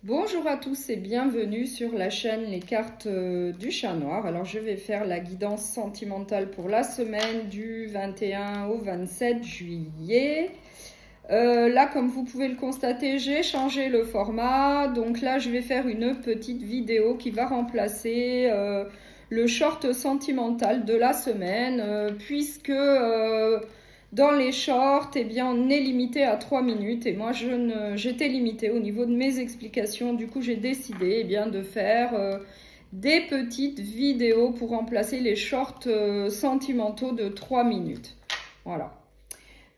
Bonjour à tous et bienvenue sur la chaîne Les Cartes du Chat Noir. Alors je vais faire la guidance sentimentale pour la semaine du 21 au 27 juillet. Là, comme vous pouvez le constater, j'ai changé le format. Donc là, je vais faire une petite vidéo qui va remplacer le short sentimental de la semaine, puisque dans les shorts, eh bien, on est limité à 3 minutes. Et moi, j'étais limitée au niveau de mes explications. Du coup, j'ai décidé de faire des petites vidéos pour remplacer les shorts sentimentaux de 3 minutes. Voilà.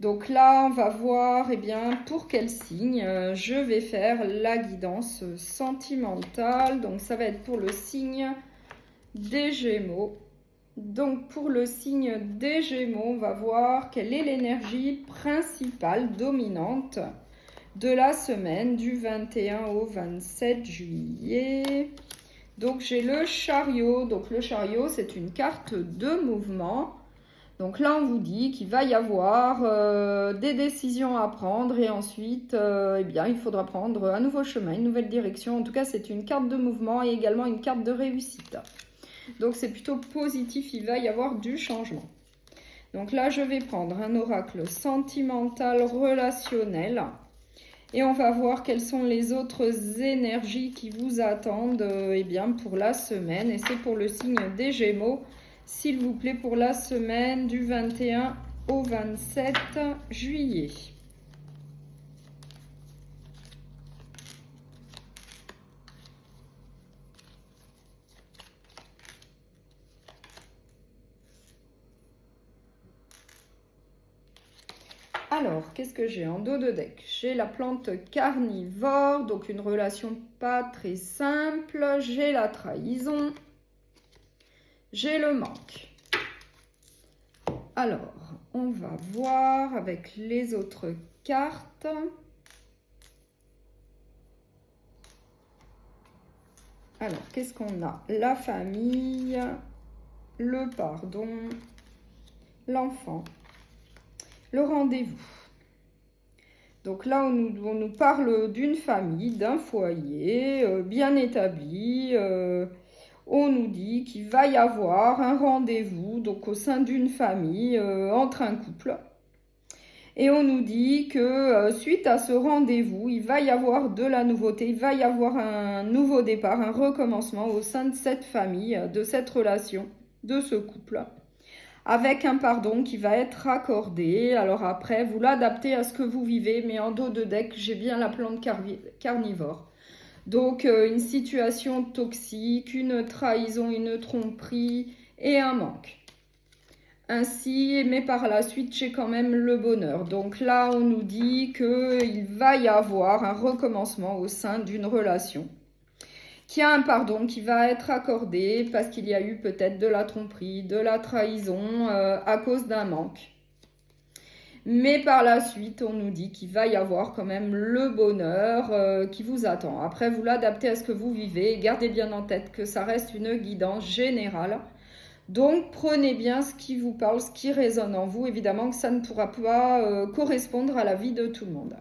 Donc là, on va voir pour quel signe je vais faire la guidance sentimentale. Donc ça va être pour le signe des Gémeaux. Donc pour le signe des Gémeaux, on va voir quelle est l'énergie principale dominante de la semaine du 21 au 27 juillet. Donc j'ai le chariot. Donc le chariot, c'est une carte de mouvement. Donc là, on vous dit qu'il va y avoir des décisions à prendre et ensuite, il faudra prendre un nouveau chemin, une nouvelle direction. En tout cas, c'est une carte de mouvement et également une carte de réussite. Donc c'est plutôt positif, il va y avoir du changement. Donc là, je vais prendre un oracle sentimental relationnel et on va voir quelles sont les autres énergies qui vous attendent pour la semaine. Et c'est pour le signe des Gémeaux, s'il vous plaît, pour la semaine du 21 au 27 juillet. Alors, qu'est-ce que j'ai en dos de deck? J'ai la plante carnivore, donc une relation pas très simple. J'ai la trahison. J'ai le manque. Alors, on va voir avec les autres cartes. Alors, qu'est-ce qu'on a? La famille, le pardon, l'enfant, le rendez-vous. Donc là, on nous parle d'une famille, d'un foyer bien établi. On nous dit qu'il va y avoir un rendez-vous donc au sein d'une famille, entre un couple. Et on nous dit que suite à ce rendez-vous, il va y avoir de la nouveauté, il va y avoir un nouveau départ, un recommencement au sein de cette famille, de cette relation, de ce couple, avec un pardon qui va être accordé. Alors après, vous l'adaptez à ce que vous vivez, mais en dos de deck, j'ai bien la plante carnivore. Donc une situation toxique, une trahison, une tromperie et un manque. Ainsi, mais par la suite, j'ai quand même le bonheur. Donc là, on nous dit qu'il va y avoir un recommencement au sein d'une relation, qu'il y a un pardon qui va être accordé parce qu'il y a eu peut-être de la tromperie, de la trahison à cause d'un manque. Mais par la suite, on nous dit qu'il va y avoir quand même le bonheur qui vous attend. Après, vous l'adaptez à ce que vous vivez. Gardez bien en tête que ça reste une guidance générale. Donc, prenez bien ce qui vous parle, ce qui résonne en vous. Évidemment que ça ne pourra pas correspondre à la vie de tout le monde.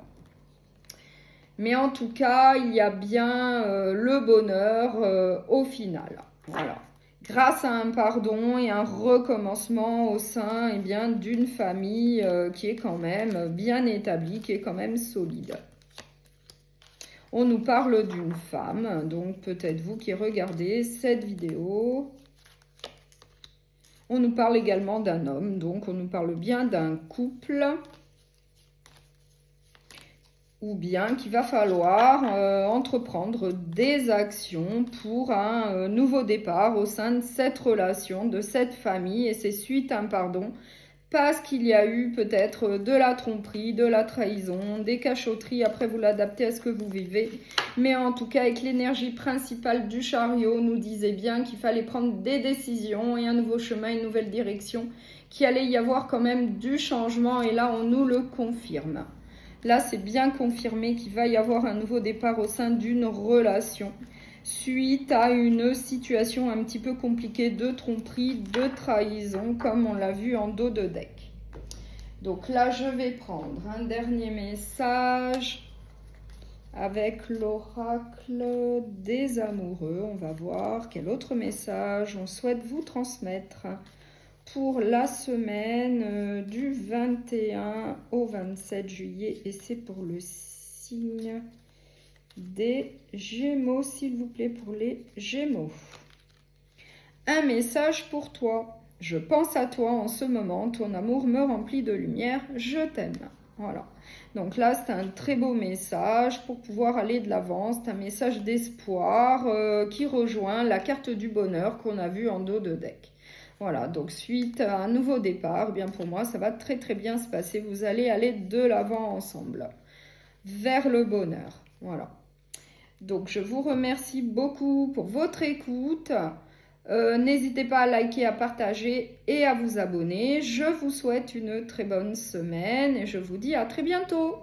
Mais en tout cas, il y a bien le bonheur au final. Voilà. Grâce à un pardon et un recommencement au sein d'une famille qui est quand même bien établie, qui est quand même solide. On nous parle d'une femme, donc peut-être vous qui regardez cette vidéo. On nous parle également d'un homme, donc on nous parle bien d'un couple. Ou bien qu'il va falloir entreprendre des actions pour un nouveau départ au sein de cette relation, de cette famille. Et c'est suite à un pardon, parce qu'il y a eu peut-être de la tromperie, de la trahison, des cachotteries. Après, vous l'adaptez à ce que vous vivez. Mais en tout cas, avec l'énergie principale du chariot, nous disait bien qu'il fallait prendre des décisions et un nouveau chemin, une nouvelle direction, qu'il allait y avoir quand même du changement. Et là, on nous le confirme. Là, c'est bien confirmé qu'il va y avoir un nouveau départ au sein d'une relation suite à une situation un petit peu compliquée de tromperie, de trahison, comme on l'a vu en dos de deck. Donc là, je vais prendre un dernier message avec l'oracle des amoureux. On va voir quel autre message on souhaite vous transmettre pour la semaine du 21 au 27 juillet. Et c'est pour le signe des Gémeaux, s'il vous plaît, pour les Gémeaux. Un message pour toi. Je pense à toi en ce moment, ton amour me remplit de lumière, je t'aime. Voilà. Donc là, c'est un très beau message pour pouvoir aller de l'avant. C'est un message d'espoir qui rejoint la carte du bonheur qu'on a vue en dos de deck. Voilà, donc suite à un nouveau départ, bien pour moi, ça va très très bien se passer. Vous allez aller de l'avant ensemble, vers le bonheur. Voilà. Donc je vous remercie beaucoup pour votre écoute. N'hésitez pas à liker, à partager et à vous abonner. Je vous souhaite une très bonne semaine et je vous dis à très bientôt.